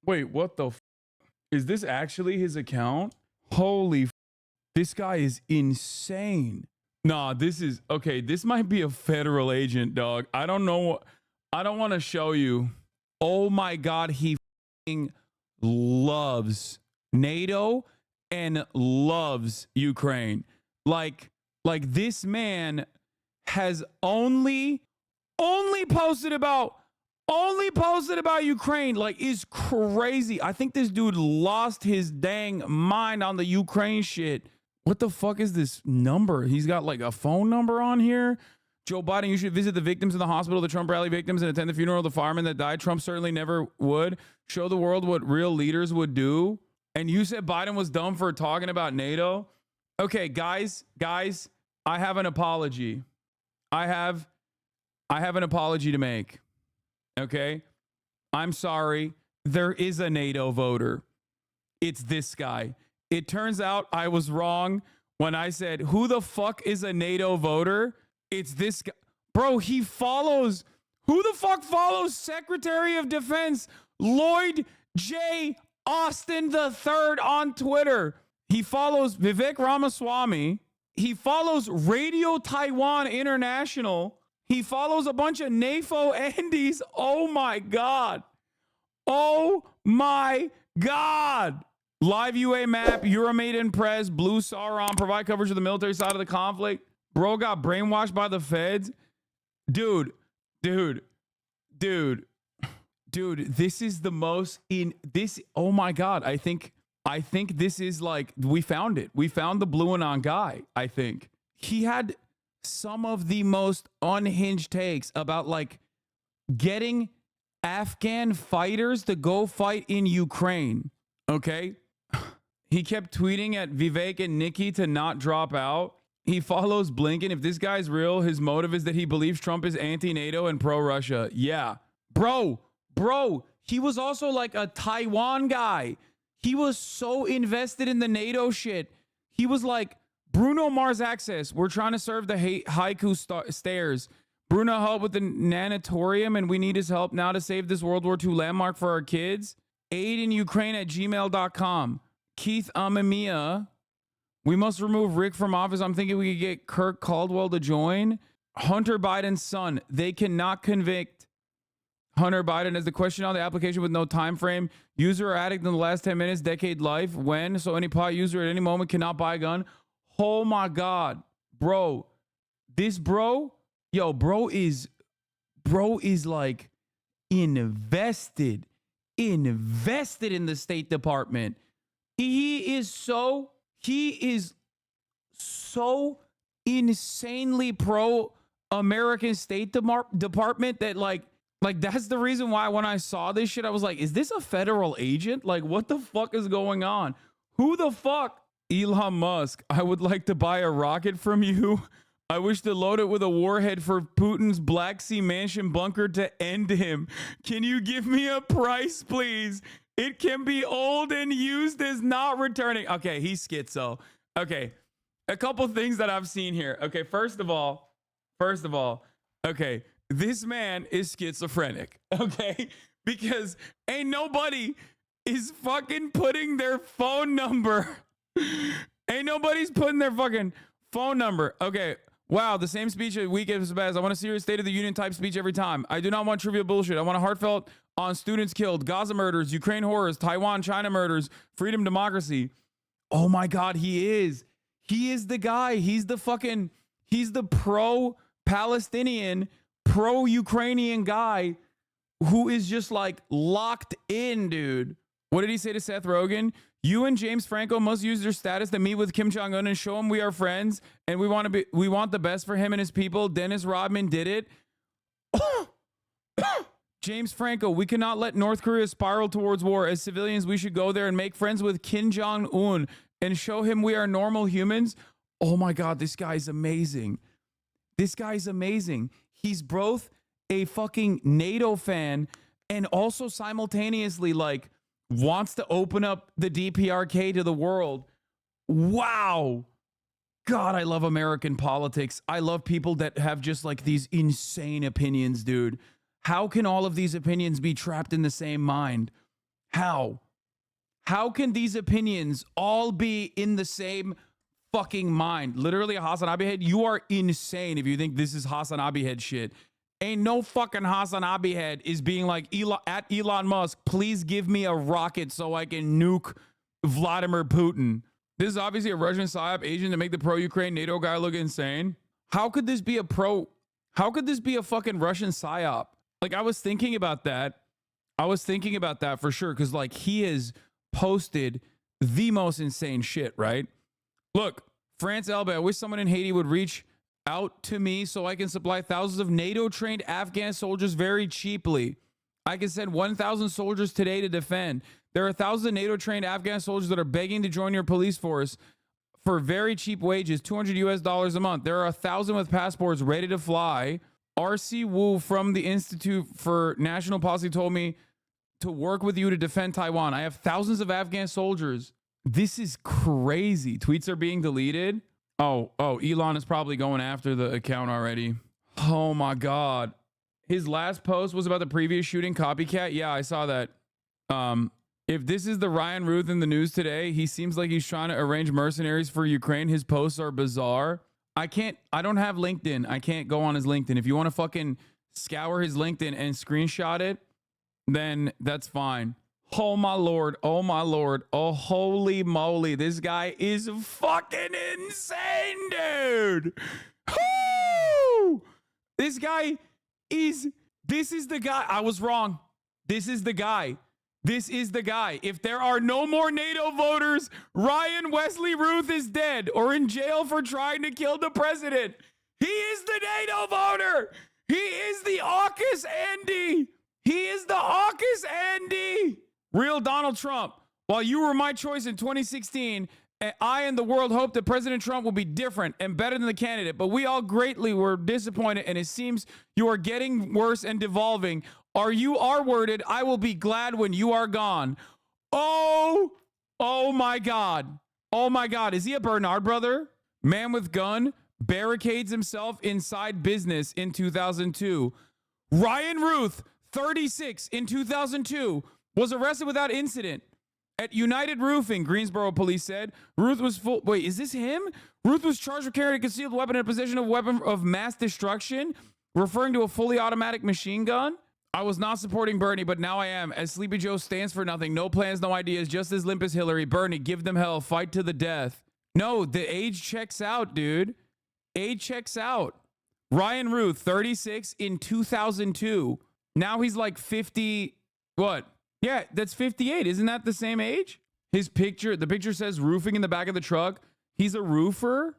Wait, what the is this actually his account? Holy this guy is insane. Nah, this is okay. This might be a federal agent, dog. I don't know. I don't want to show you. Oh my God, he loves NATO and loves Ukraine. Like this man has only posted about Ukraine. Like, is crazy. I think this dude lost his dang mind on the Ukraine shit. What the fuck is this number? He's got like a phone number on here. Joe Biden, you should visit the victims in the hospital, the Trump rally victims, and attend the funeral of the fireman that died. Trump certainly never would. Show the world what real leaders would do. And you said Biden was dumb for talking about NATO. Okay, guys, I have an apology. I have an apology to make. Okay? I'm sorry. There is a NATO voter. It's this guy. It turns out I was wrong when I said, who the fuck is a NATO voter? It's this guy. Bro, he follows. Who the fuck follows Secretary of Defense Lloyd J. Austin III on Twitter? He follows Vivek Ramaswamy. He follows Radio Taiwan International. He follows a bunch of NAFO Andes. Oh my God. Oh my God. Live UA map, Euromaidan Press, Blue Sauron, provide coverage of the military side of the conflict. Bro got brainwashed by the feds. Dude, this is the most in this. Oh my God. I think this is like, we found it. We found the Blue Anon guy. I think he had some of the most unhinged takes about like getting Afghan fighters to go fight in Ukraine. Okay. He kept tweeting at Vivek and Nikki to not drop out. He follows Blinken. If this guy's real, his motive is that he believes Trump is anti-NATO and pro-Russia. Yeah. Bro, he was also like a Taiwan guy. He was so invested in the NATO shit. He was like, Bruno Mars Access, we're trying to serve the haiku stairs. Bruno helped with the nanatorium, and we need his help now to save this World War II landmark for our kids. Aid in Ukraine at gmail.com. Keith Amamiya, we must remove Rick from office. I'm thinking we could get Kirk Caldwell to join. Hunter Biden's son, they cannot convict Hunter Biden as the question on the application with no time frame. User or addict in the last 10 minutes, decade life. When? So any pot user at any moment cannot buy a gun. Oh my God, bro. This bro is like invested in the State Department. He is so insanely pro American State Department that like that's the reason why when I saw this shit, I was like, is this a federal agent? Like, what the fuck is going on? Who the fuck? Elon Musk, I would like to buy a rocket from you. I wish to load it with a warhead for Putin's Black Sea Mansion bunker to end him. Can you give me a price, please? It can be old and used as not returning. Okay, he's schizo. Okay, a couple things that I've seen here. Okay, first of all, okay, this man is schizophrenic. Okay, because ain't nobody is fucking putting their phone number. Ain't nobody's putting their fucking phone number. Okay. Wow, the same speech a week is best. I want a serious State of the Union type speech every time. I do not want trivial bullshit. I want a heartfelt on students killed, Gaza murders, Ukraine horrors, Taiwan, China murders, freedom, democracy. Oh my God, he is. He is the guy. He's the pro-Palestinian, pro-Ukrainian guy who is just like locked in, dude. What did he say to Seth Rogen? You and James Franco must use your status to meet with Kim Jong-un and show him we are friends and we want the best for him and his people. Dennis Rodman did it. James Franco, we cannot let North Korea spiral towards war. As civilians, we should go there and make friends with Kim Jong-un and show him we are normal humans. Oh my God, this guy's amazing. This guy's amazing. He's both a fucking NATO fan and also simultaneously like wants to open up the DPRK to the world. Wow. God, I love American politics. I love people that have just like these insane opinions, dude. How can all of these opinions be trapped in the same mind? How? How can these opinions all be in the same fucking mind? Literally a Hasanabi head. You are insane if you think this is Hasanabi head shit. Ain't no fucking Hasanabi head is being like, Elon Musk, please give me a rocket so I can nuke Vladimir Putin. This is obviously a Russian psyop agent to make the pro-Ukraine NATO guy look insane. How could this be a fucking Russian psyop? Like, I was thinking about that for sure. Cause like he has posted the most insane shit, right? Look, France Elba, I wish someone in Haiti would reach out to me so I can supply thousands of NATO-trained Afghan soldiers very cheaply. I can send 1,000 soldiers today to defend. There are thousands of NATO-trained Afghan soldiers that are begging to join your police force for very cheap wages, $200 a month. There are 1,000 with passports ready to fly. R.C. Wu from the Institute for National Policy told me to work with you to defend Taiwan. I have thousands of Afghan soldiers. This is crazy. Tweets are being deleted. Oh, Elon is probably going after the account already. Oh my God. His last post was about the previous shooting, copycat. Yeah, I saw that. If this is the Ryan Ruth in the news today, he seems like he's trying to arrange mercenaries for Ukraine. His posts are bizarre. I don't have LinkedIn. I can't go on his LinkedIn. If you want to fucking scour his LinkedIn and screenshot it, then that's fine. Oh my Lord. Oh my Lord. Oh, holy moly. This guy is fucking insane, dude. Woo! This is the guy. I was wrong. This is the guy. This is the guy. If there are no more NATO voters, Ryan Wesley Ruth is dead or in jail for trying to kill the president. He is the NATO voter. He is the AUKUS Andy. He is the AUKUS Andy. Real Donald Trump. While you were my choice in 2016, I and the world hoped that President Trump will be different and better than the candidate, but we all greatly were disappointed, and it seems you are getting worse and devolving. Are you R-worded? I will be glad when you are gone. Oh my God. Oh my God. Is he a Bernard brother? Man with gun barricades himself inside business in 2002. Ryan Ruth, 36, in 2002, was arrested without incident at United Roofing, Greensboro police said. Ruth was wait, is this him? Ruth was charged with carrying a concealed weapon in possession of a weapon of mass destruction, referring to a fully automatic machine gun. I was not supporting Bernie, but now I am. As Sleepy Joe stands for nothing, no plans, no ideas, just as limp as Hillary. Bernie, give them hell, fight to the death. No, the age checks out, dude. Age checks out. Ryan Ruth, 36 in 2002. Now he's like 50. What? Yeah, that's 58. Isn't that the same age? His picture, the picture says roofing in the back of the truck. He's a roofer.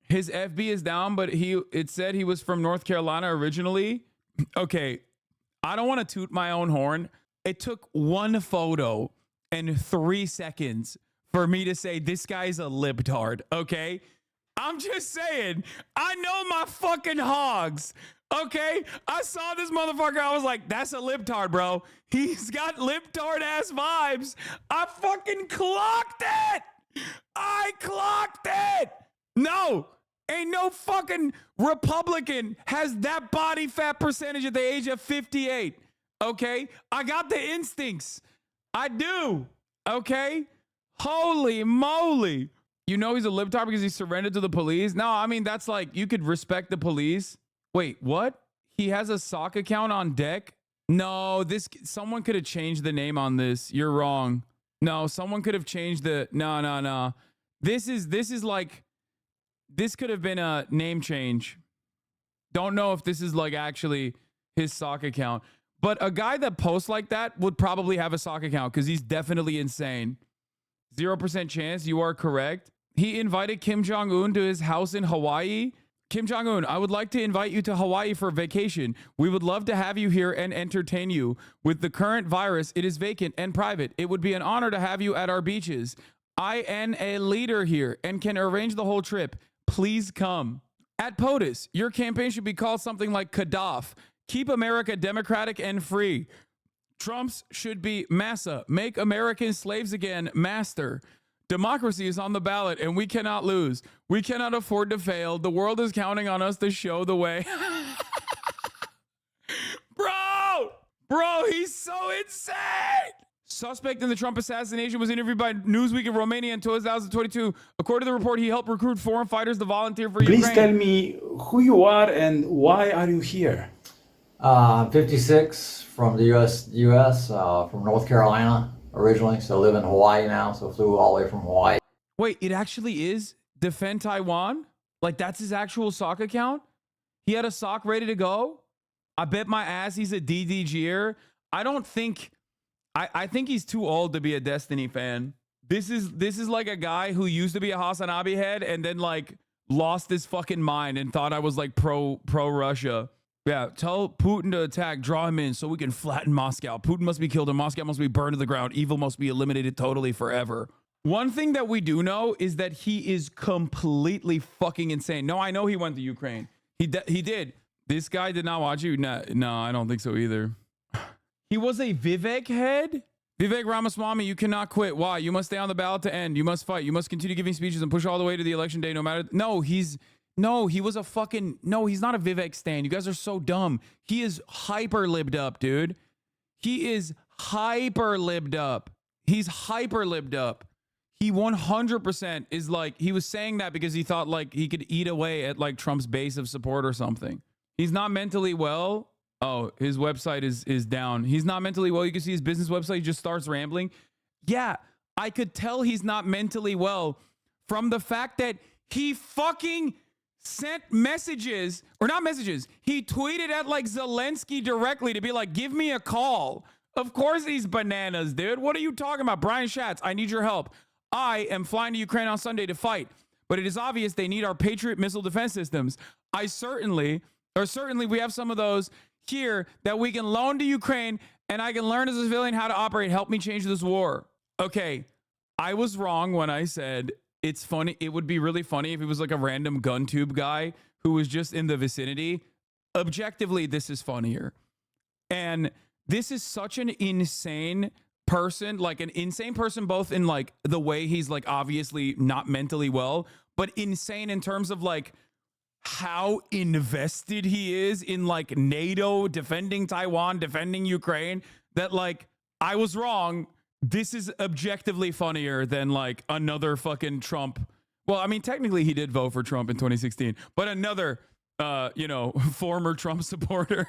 His FB is down, but it said he was from North Carolina originally. Okay, I don't want to toot my own horn. It took one photo and 3 seconds for me to say this guy's a libtard, okay? I'm just saying, I know my fucking hogs. Okay, I saw this motherfucker. I was like, that's a libtard, bro. He's got libtard ass vibes. I fucking clocked it. I clocked it. No, ain't no fucking Republican has that body fat percentage at the age of 58. Okay, I got the instincts. I do. Okay, holy moly. You know he's a libtard because he surrendered to the police. No, I mean, that's like, you could respect the police. Wait, what? He has a sock account on deck? No, someone could have changed the name on this. You're wrong. No, someone could have changed no. This could have been a name change. Don't know if this is like actually his sock account. But a guy that posts like that would probably have a sock account because he's definitely insane. 0% chance, you are correct. He invited Kim Jong-un to his house in Hawaii. Kim Jong-un, I would like to invite you to Hawaii for a vacation. We would love to have you here and entertain you. With the current virus, it is vacant and private. It would be an honor to have you at our beaches. I am a leader here and can arrange the whole trip. Please come. At POTUS, your campaign should be called something like Kadaf. Keep America democratic and free. Trump's should be Massa. Make Americans slaves again, master. Democracy is on the ballot and we cannot lose. We cannot afford to fail. The world is counting on us to show the way. Bro, he's so insane. Suspect in the Trump assassination was interviewed by Newsweek of Romania in 2022. According to the report, he helped recruit foreign fighters to volunteer for Ukraine. Please tell me who you are and why are you here? I'm 56 from the U.S. From North Carolina originally, so live in Hawaii now. So flew all the way from Hawaii. Wait, it actually is Defend Taiwan? Like that's his actual sock account? He had a sock ready to go? I bet my ass he's a DDGer. I don't think... I think he's too old to be a Destiny fan. This is like a guy who used to be a Hasanabi head and then like lost his fucking mind and thought I was like pro Russia. Yeah, tell Putin to attack, draw him in so we can flatten Moscow. Putin must be killed and Moscow must be burned to the ground. Evil must be eliminated totally forever. One thing that we do know is that he is completely fucking insane. No, I know he went to Ukraine. He did. This guy did not watch you. No, I don't think so either. He was a Vivek head? Vivek Ramaswamy, you cannot quit. Why? You must stay on the ballot to end. You must fight. You must continue giving speeches and push all the way to the election day no matter... he was a fucking... No, he's not a Vivek stan. You guys are so dumb. He is hyper-libbed up, dude. He is hyper-libbed up. He's hyper-libbed up. He 100% is like... He was saying that because he thought like he could eat away at like Trump's base of support or something. He's not mentally well... Oh, his website is down. He's not mentally well. You can see his business website. He just starts rambling. Yeah, I could tell he's not mentally well from the fact that he fucking sent messages, or not messages. He tweeted at like Zelensky directly to be like, give me a call. Of course he's bananas, dude. What are you talking about? Brian Schatz, I need your help. I am flying to Ukraine on Sunday to fight, but it is obvious they need our Patriot missile defense systems. Certainly we have some of those here that we can loan to Ukraine, and I can learn as a civilian how to operate. Help me change this war. Okay, I was wrong when I said it's funny. It would be really funny if it was like a random gun tube guy who was just in the vicinity. Objectively, this is funnier. And this is such an insane person, like an insane person, both in like the way he's like obviously not mentally well, but insane in terms of like how invested he is in like NATO, defending Taiwan, defending Ukraine, that like I was wrong. This is objectively funnier than like another fucking Trump. Well, I mean, technically he did vote for Trump in 2016, but another, former Trump supporter.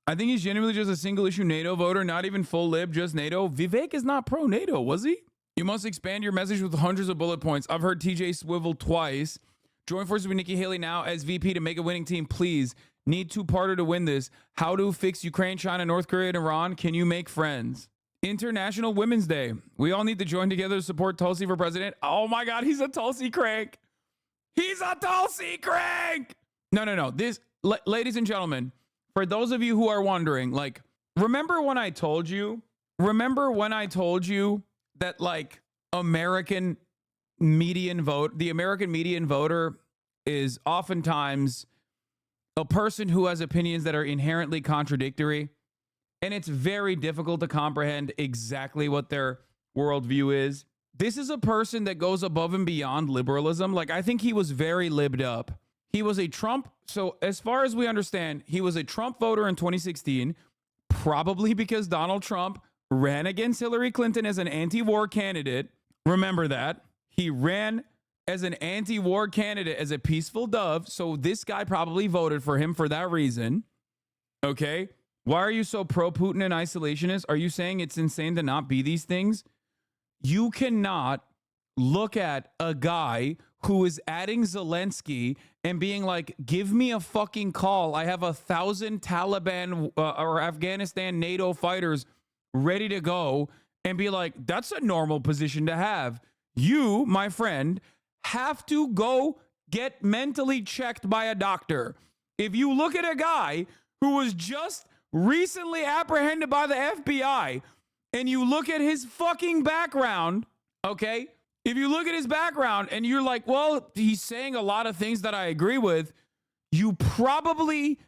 I think he's genuinely just a single issue NATO voter, not even full lib, just NATO. Vivek is not pro NATO, was he? You must expand your message with hundreds of bullet points. I've heard TJ swivel twice. Join forces with Nikki Haley now as VP to make a winning team, please. Need two-parter to win this. How to fix Ukraine, China, North Korea, and Iran. Can you make friends? International Women's Day. We all need to join together to support Tulsi for president. Oh my God, he's a Tulsi crank. He's a Tulsi crank. No. This, ladies and gentlemen, for those of you who are wondering, like, remember when I told you that like the American median voter is oftentimes a person who has opinions that are inherently contradictory, and it's very difficult to comprehend exactly what their worldview is. This is a person that goes above and beyond liberalism. Like, I think he was very libbed up. He was a Trump. So as far as we understand, he was a Trump voter in 2016, probably because Donald Trump ran against Hillary Clinton as an anti-war candidate. Remember that. He ran as an anti-war candidate, as a peaceful dove. So this guy probably voted for him for that reason. Okay. Why are you so pro-Putin and isolationist? Are you saying it's insane to not be these things? You cannot look at a guy who is adding Zelensky and being like, give me a fucking call. I have 1,000 Taliban or Afghanistan NATO fighters ready to go, and be like, that's a normal position to have. You, my friend, have to go get mentally checked by a doctor. If you look at a guy who was just recently apprehended by the FBI and you look at his fucking background, okay? If you look at his background and you're like, well, he's saying a lot of things that I agree with, you probably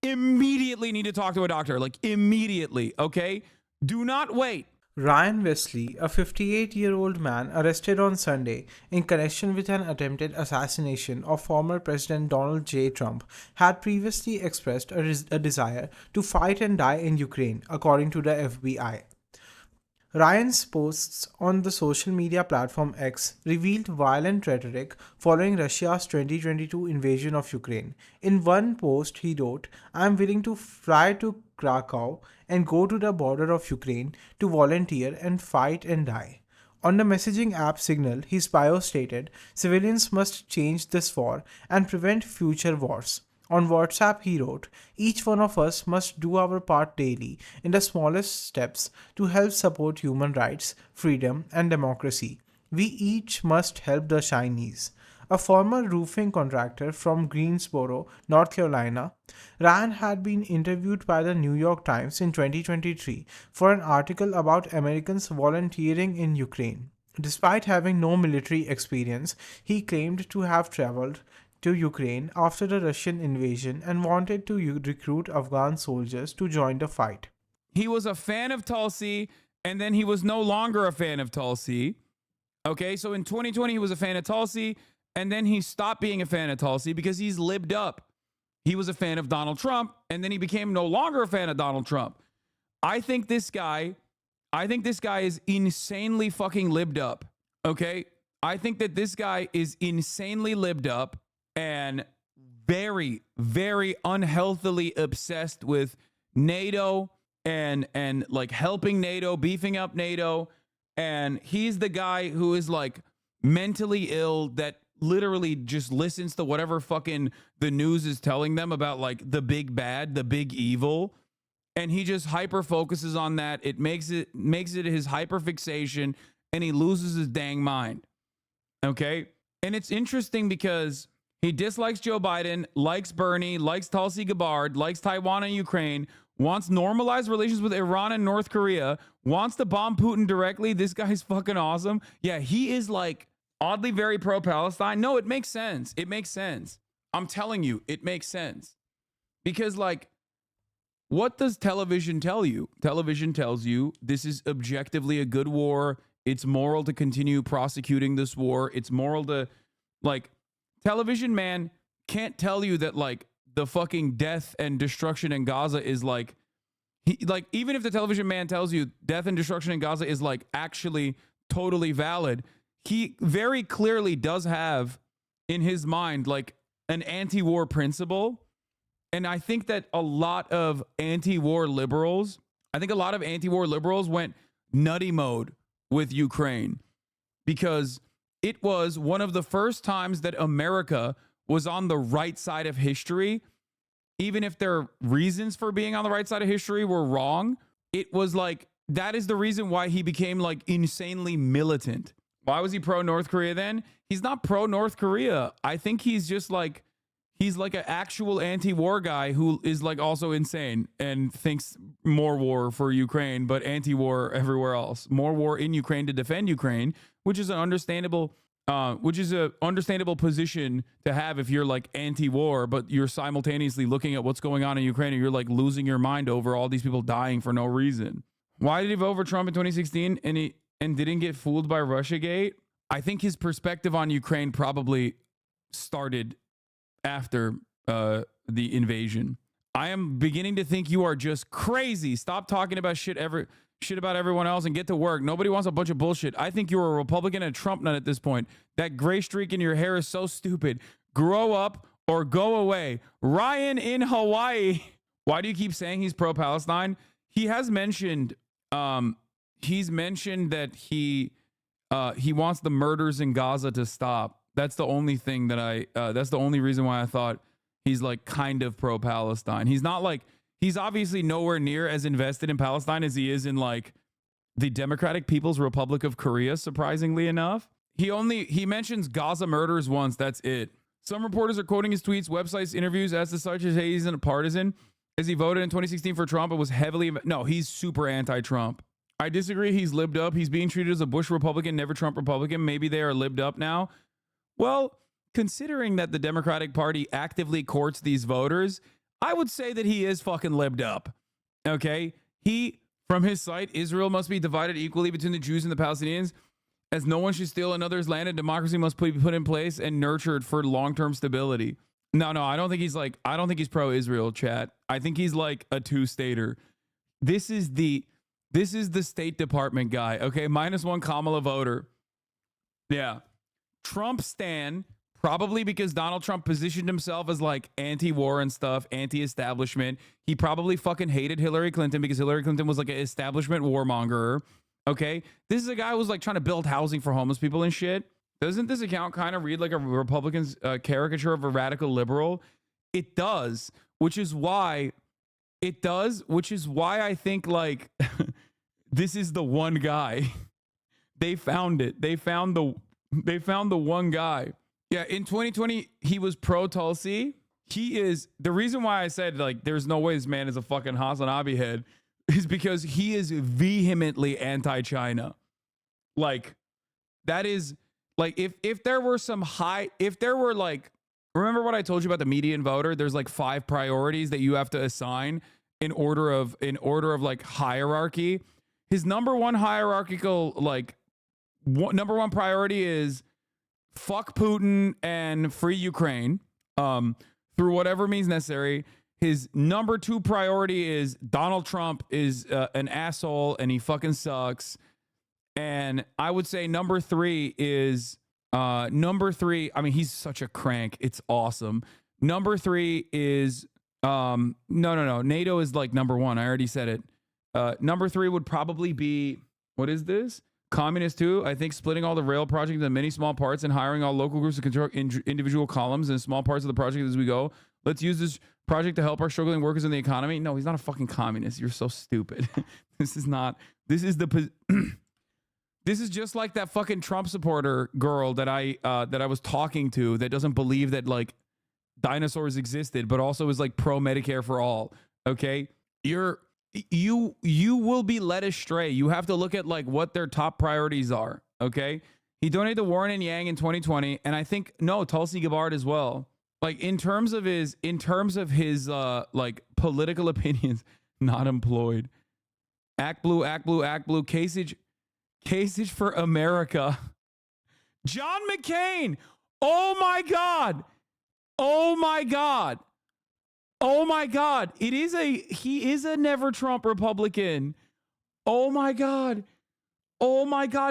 immediately need to talk to a doctor, like immediately, okay? Do not wait. Ryan Wesley, a 58-year-old man arrested on Sunday in connection with an attempted assassination of former President Donald J. Trump, had previously expressed a desire to fight and die in Ukraine, according to the FBI. Ryan's posts on the social media platform X revealed violent rhetoric following Russia's 2022 invasion of Ukraine. In one post, he wrote, "I am willing to fly to Krakow and go to the border of Ukraine to volunteer and fight and die." On the messaging app Signal, his bio stated, "Civilians must change this war and prevent future wars." On WhatsApp, he wrote, "Each one of us must do our part daily in the smallest steps to help support human rights, freedom, and democracy. We each must help the Chinese." A former roofing contractor from Greensboro, North Carolina, Ryan had been interviewed by the New York Times in 2023 for an article about Americans volunteering in Ukraine. Despite having no military experience, he claimed to have traveled to Ukraine after the Russian invasion and wanted to recruit Afghan soldiers to join the fight. He was a fan of Tulsi, and then he was no longer a fan of Tulsi. Okay, so in 2020, he was a fan of Tulsi, and then he stopped being a fan of Tulsi because he's libbed up. He was a fan of Donald Trump, and then he became no longer a fan of Donald Trump. I think this guy is insanely fucking libbed up. Okay, I think that this guy is insanely libbed up and very, very unhealthily obsessed with NATO and like helping NATO, beefing up NATO. And he's the guy who is like mentally ill that literally just listens to whatever fucking the news is telling them about like the big bad, the big evil. And he just hyper focuses on that. It makes it his hyper fixation, and he loses his dang mind. Okay. And it's interesting because he dislikes Joe Biden, likes Bernie, likes Tulsi Gabbard, likes Taiwan and Ukraine, wants normalized relations with Iran and North Korea, wants to bomb Putin directly. This guy's fucking awesome. Yeah, he is like oddly very pro-Palestine. No, it makes sense. It makes sense. I'm telling you, it makes sense. Because like, what does television tell you? Television tells you this is objectively a good war. It's moral to continue prosecuting this war. It's moral to like, television man can't tell you that like the fucking death and destruction in Gaza is like, even if the television man tells you death and destruction in Gaza is like actually totally valid, he very clearly does have in his mind like an anti-war principle. And I think that a lot of anti-war liberals went nutty mode with Ukraine because it was one of the first times that America was on the right side of history. Even if their reasons for being on the right side of history were wrong, it was like, that is the reason why he became like insanely militant. Why was he pro North Korea then? He's not pro North Korea. I think he's just like, he's like an actual anti-war guy who is like also insane and thinks more war for Ukraine, but anti-war everywhere else. More war in Ukraine to defend Ukraine, which is an understandable position to have if you're like anti-war, but you're simultaneously looking at what's going on in Ukraine and you're like losing your mind over all these people dying for no reason. Why did he vote for Trump in 2016 and didn't get fooled by Russiagate? I think his perspective on Ukraine probably started after the invasion. I am beginning to think you are just crazy. Stop talking about shit about everyone else and get to work. Nobody wants a bunch of bullshit. I think you're a Republican and a Trump nut at this point. That gray streak in your hair is so stupid. Grow up or go away. Ryan in Hawaii. Why do you keep saying he's pro-Palestine? He has mentioned that he wants the murders in Gaza to stop. That's the only thing that that's the only reason why I thought he's like kind of pro-Palestine. He's not like, he's obviously nowhere near as invested in Palestine as he is in like the Democratic People's Republic of Korea, surprisingly enough. He mentions Gaza murders once, that's it. Some reporters are quoting his tweets, websites, interviews as to such as he's a partisan. As he voted in 2016 for Trump, it was heavily, no, he's super anti-Trump. I disagree, he's libbed up. He's being treated as a Bush Republican, never Trump Republican. Maybe they are libbed up now. Well, considering that the Democratic Party actively courts these voters, I would say that he is fucking libbed up. Okay? From his site, Israel must be divided equally between the Jews and the Palestinians, as no one should steal another's land, and democracy must be put in place and nurtured for long-term stability. No, I don't think he's pro-Israel, chat. I think he's like a two-stater. This is the State Department guy, okay? -1 Kamala voter. Yeah. Trump stan, probably because Donald Trump positioned himself as like anti-war and stuff, anti-establishment. He probably fucking hated Hillary Clinton because Hillary Clinton was like an establishment warmonger. Okay? This is a guy who was like trying to build housing for homeless people and shit. Doesn't this account kind of read like a Republican's caricature of a radical liberal? It does, which is why I think like this is the one guy. They found it. They found the one guy. Yeah, in 2020 he was pro Tulsi. He is the reason why I said like there's no way this man is a fucking Hasanabi head is because he is vehemently anti-China. Like that is like if there were like, remember what I told you about the median voter? There's like 5 priorities that you have to assign in order of like hierarchy. His number one hierarchical like number one priority is fuck Putin and free Ukraine through whatever means necessary. His number 2 priority is Donald Trump is an asshole and he fucking sucks. And I would say number 3 is I mean, he's such a crank. It's awesome. Number 3 is no. NATO is like number 1. I already said it. Number 3 would probably be, what is this? Communist 2. I think splitting all the rail project into many small parts and hiring all local groups to control individual columns and small parts of the project as we go. Let's use this project to help our struggling workers in the economy. No, he's not a fucking communist. You're so stupid. This is just like that fucking Trump supporter girl that I was talking to that doesn't believe that like dinosaurs existed, but also is like pro Medicare for all. Okay, you will be led astray. You have to look at like what their top priorities are. Okay, he donated to Warren and Yang in 2020, and I think Tulsi Gabbard as well. Like in terms of his like political opinions, not employed. Act blue. Kasich for America. John McCain. Oh my God. He is a never Trump Republican. Oh my God.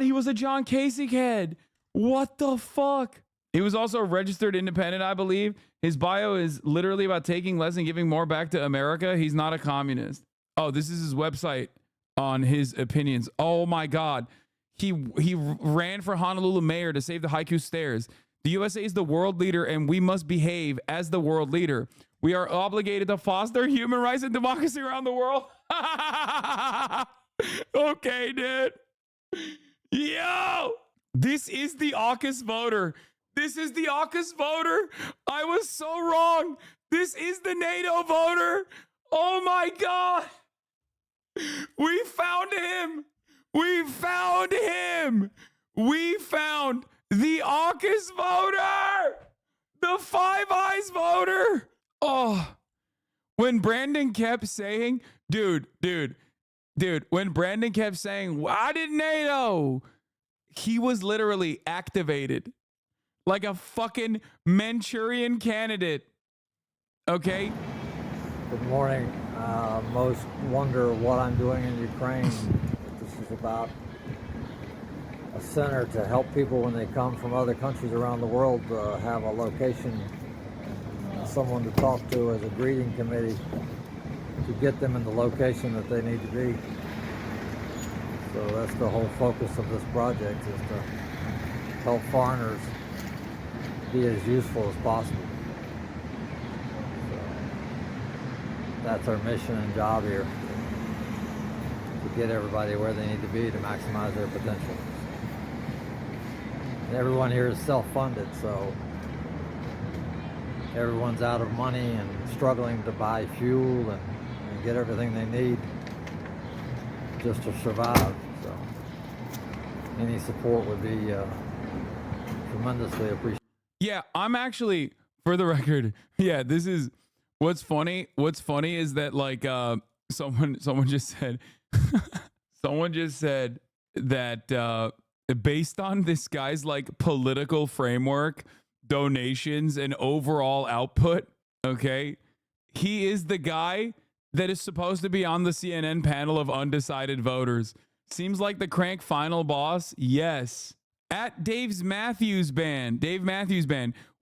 He was a John Kasich head. What the fuck? He was also a registered independent, I believe. His bio is literally about taking less and giving more back to America. He's not a communist. Oh, this is his website on his opinions. Oh my God. He ran for Honolulu mayor to save the Haiku Stairs. The USA is the world leader and we must behave as the world leader. We are obligated to foster human rights and democracy around the world. Okay, dude. Yo, this is the AUKUS voter. I was so wrong. This is the NATO voter. Oh my God. We found him. We found the AUKUS voter. The Five Eyes voter. Oh, when Brandon kept saying, dude, when Brandon kept saying, why did NATO? He was literally activated like a fucking Manchurian candidate. Okay? Good morning. Most wonder what I'm doing in Ukraine. This is about a center to help people when they come from other countries around the world have a location, someone to talk to as a greeting committee to get them in the location that they need to be. So that's the whole focus of this project, is to help foreigners be as useful as possible. So that's our mission and job here, to get everybody where they need to be to maximize their potential. And everyone here is self-funded, so everyone's out of money and struggling to buy fuel and get everything they need just to survive. So any support would be tremendously appreciated. Yeah, I'm actually, for the record, yeah, this is what's funny. What's funny is that like someone just said, Someone just said that based on this guy's like political framework, donations, and overall output, okay, he is the guy that is supposed to be on the CNN panel of undecided voters. Seems like the crank final boss. Yes. At Dave Matthews Band,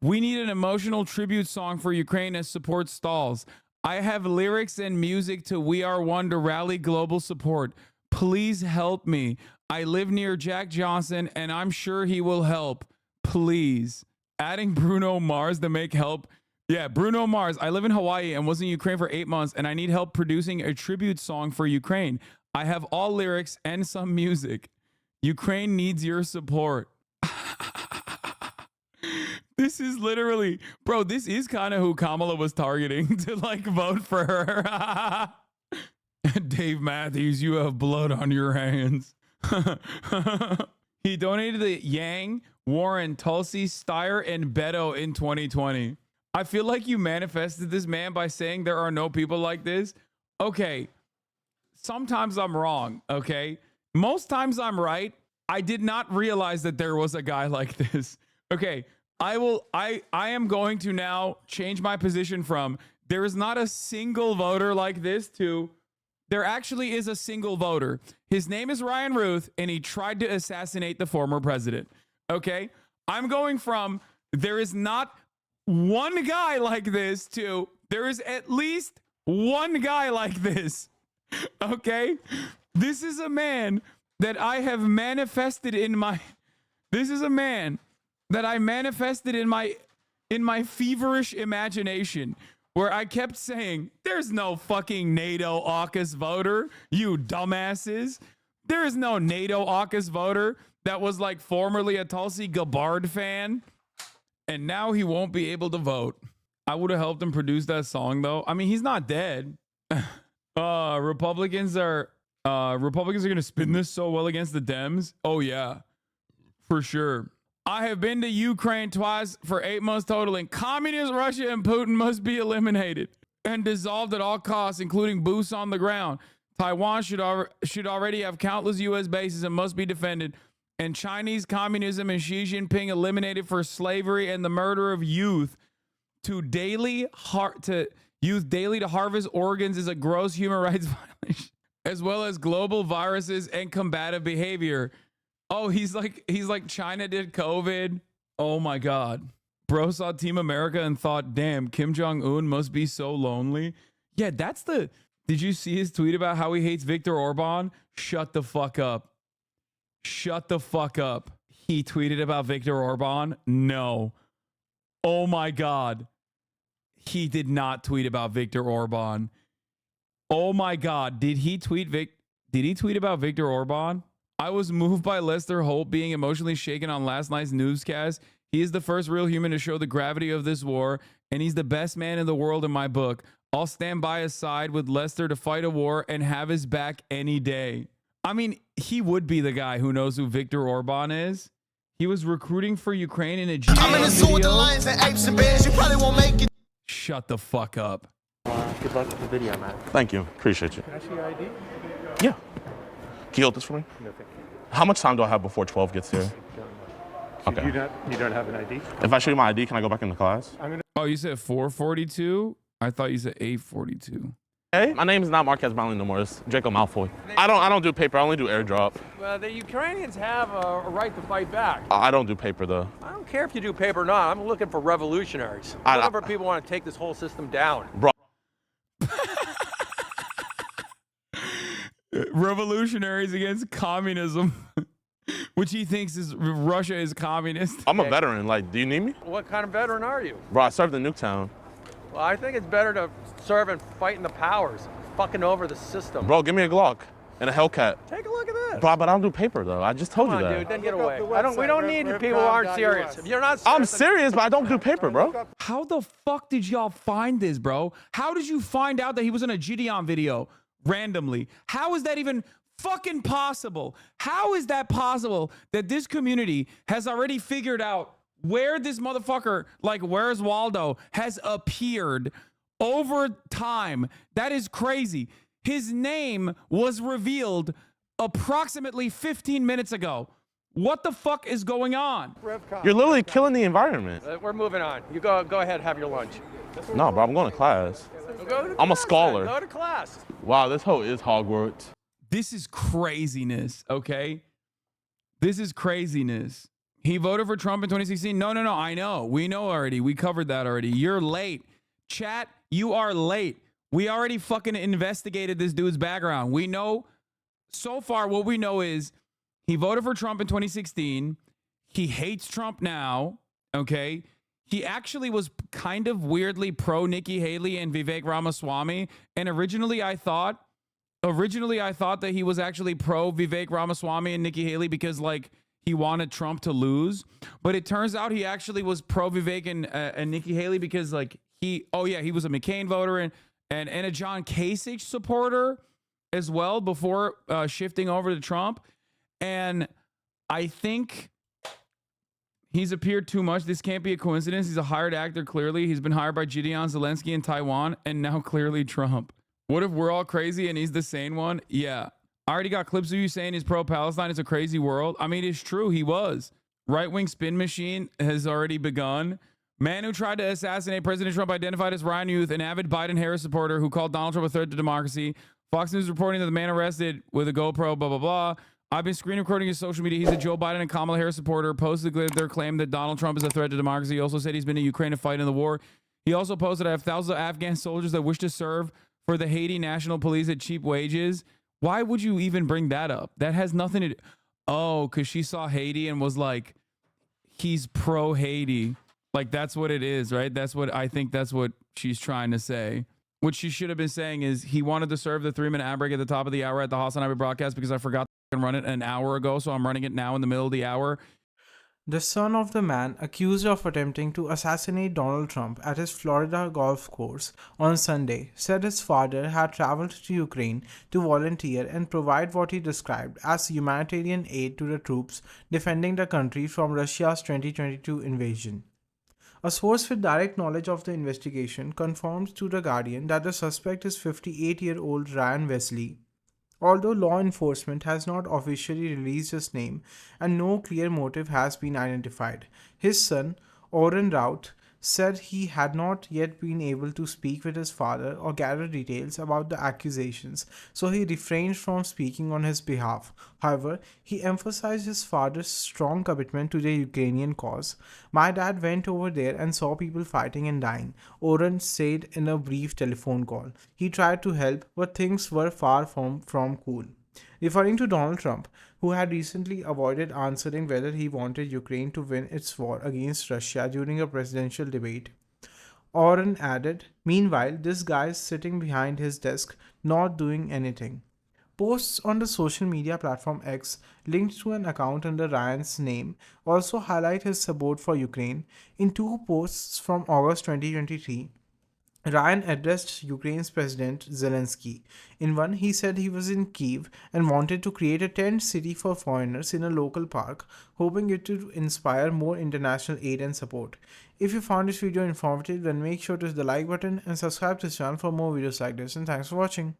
we need an emotional tribute song for Ukraine as support stalls. I have lyrics and music to We Are One to rally global support. Please help me. I live near Jack Johnson and I'm sure he will help. Please. Adding Bruno Mars to make help. Yeah, Bruno Mars. I live in Hawaii and was in Ukraine for 8 months and I need help producing a tribute song for Ukraine. I have all lyrics and some music. Ukraine needs your support. This is literally, bro, this is kind of who Kamala was targeting to like vote for her. Dave Matthews, you have blood on your hands. He donated to Yang, Warren, Tulsi, Steyer, and Beto in 2020. I feel like you manifested this man by saying there are no people like this. Okay. Sometimes I'm wrong, okay? Most times I'm right. I did not realize that there was a guy like this. Okay, I am going to now change my position from there is not a single voter like this to there actually is a single voter. His name is Ryan Ruth, and he tried to assassinate the former president. Okay? I'm going from there is not one guy like this to there is at least one guy like this. Okay? This is a man that I have manifested in my this is a man that I manifested in my feverish imagination where I kept saying there's no fucking NATO AUKUS voter, you dumbasses. There is no NATO AUKUS voter that was like formerly a Tulsi Gabbard fan and now he won't be able to vote. I would have helped him produce that song though. I mean, he's not dead. Republicans are going to spin this so well against the Dems. Oh yeah, for sure. I have been to Ukraine twice for 8 months total, and communist Russia and Putin must be eliminated and dissolved at all costs, including boots on the ground. Taiwan should already have countless U.S. bases and must be defended. And Chinese communism and Xi Jinping eliminated for slavery and the murder of youth to harvest organs is a gross human rights violation, as well as global viruses and combative behavior. Oh, he's like China did COVID. Oh my God. Bro saw Team America and thought, damn, Kim Jong-un must be so lonely. Yeah, did you see his tweet about how he hates Viktor Orban? Shut the fuck up. Shut the fuck up. He tweeted about Viktor Orban? No. Oh my God. He did not tweet about Viktor Orban. Oh my God. Did he tweet about Viktor Orban? I was moved by Lester Holt being emotionally shaken on last night's newscast. He is the first real human to show the gravity of this war, and he's the best man in the world in my book. I'll stand by his side with Lester to fight a war and have his back any day. I mean, he would be the guy who knows who Viktor Orban is. He was recruiting for Ukraine in a GM I'm in the zoo with the lions and apes and bears. You probably won't make it. Shut the fuck up. Good luck with the video, Matt. Thank you. Appreciate you. Can I see your ID? Yeah. Can you hold this for me? No, thank you. How much time do I have before 12 gets here? So Okay. You don't have an ID? If I show you my ID, can I go back into class? Oh, you said 442? I thought you said 842. Hey, my name is not Marquez Brownlee no more. It's Draco Malfoy. I don't do paper. I only do airdrop. Well, the Ukrainians have a right to fight back. I don't do paper though. I don't care if you do paper or not. I'm looking for revolutionaries. I'm looking for people who want to take this whole system down. Bro. Revolutionaries against communism, which he thinks is Russia is communist. I'm a veteran. Like, do you need me? What kind of veteran are you? Bro, I served in Nuketown. Well, I think it's better to serve and fight in the powers, fucking over the system. Bro, give me a Glock and a Hellcat. Take a look at this. Bro, but I don't do paper though. I just told Come you on, that. dude, then get away. We don't need people who aren't serious. If you're not serious, I'm serious, but I don't do paper, bro. How the fuck did y'all find this, bro? How did you find out that he was in a Gideon video randomly? How is that even fucking possible? How is that possible that this community has already figured out where this motherfucker, like Where's Waldo, has appeared over time? That is crazy. His name was revealed approximately 15 minutes ago. What the fuck is going on? You're literally killing the environment. We're moving on. You go ahead, have your lunch. No, bro, I'm going to class. Go to I'm a class, scholar. then. Go to class. Wow, this hoe is Hogwarts. This is craziness, okay? This is craziness. He voted for Trump in 2016. No, I know. We know already. We covered that already. You're late. Chat, you are late. We already fucking investigated this dude's background. We know, so far, what we know is he voted for Trump in 2016. He hates Trump now, okay? He actually was kind of weirdly pro Nikki Haley and Vivek Ramaswamy. And originally I thought that he was actually pro Vivek Ramaswamy and Nikki Haley because like he wanted Trump to lose. But it turns out he actually was pro Vivek and Nikki Haley because like he was a McCain voter and a John Kasich supporter as well before shifting over to Trump. And I think he's appeared too much. This can't be a coincidence. He's a hired actor, clearly. He's been hired by Gideon Zelensky in Taiwan and now clearly Trump. What if we're all crazy and he's the sane one? Yeah. I already got clips of you saying he's pro-Palestine. It's a crazy world. I mean, it's true. He was. Right-wing spin machine has already begun. Man who tried to assassinate President Trump identified as Ryan Youth, an avid Biden-Harris supporter who called Donald Trump a threat to democracy. Fox News reporting that the man arrested with a GoPro, blah, blah, blah. I've been screen recording his social media. He's a Joe Biden and Kamala Harris supporter. Posted their claim that Donald Trump is a threat to democracy. He also said he's been in Ukraine to fight in the war. He also posted, I have thousands of Afghan soldiers that wish to serve for the Haiti National Police at cheap wages. Why would you even bring that up? That has nothing to do. Oh, because she saw Haiti and was like, he's pro Haiti. Like, that's what it is, right? That's what she's trying to say. What she should have been saying is he wanted to serve the 3-minute ad break at the top of the hour at the Hasanabi broadcast because I forgot to run it an hour ago. So I'm running it now in the middle of the hour. The son of the man accused of attempting to assassinate Donald Trump at his Florida golf course on Sunday said his father had traveled to Ukraine to volunteer and provide what he described as humanitarian aid to the troops defending the country from Russia's 2022 invasion. A source with direct knowledge of the investigation confirmed to The Guardian that the suspect is 58-year-old Ryan Wesley. Although law enforcement has not officially released his name and no clear motive has been identified, his son, Oren Rout, said he had not yet been able to speak with his father or gather details about the accusations, so he refrained from speaking on his behalf. However, he emphasized his father's strong commitment to the Ukrainian cause. My dad went over there and saw people fighting and dying, Oren said in a brief telephone call. He tried to help, but things were far from cool. Referring to Donald Trump, who had recently avoided answering whether he wanted Ukraine to win its war against Russia during a presidential debate, Oren added, "Meanwhile, this guy's sitting behind his desk, not doing anything." Posts on the social media platform X, linked to an account under Ryan's name, also highlight his support for Ukraine. In two posts from August 2023, Ryan addressed Ukraine's President Zelensky. In one, he said he was in Kyiv and wanted to create a tent city for foreigners in a local park, hoping it to inspire more international aid and support. If you found this video informative, then make sure to hit the like button and subscribe to this channel for more videos like this, and thanks for watching.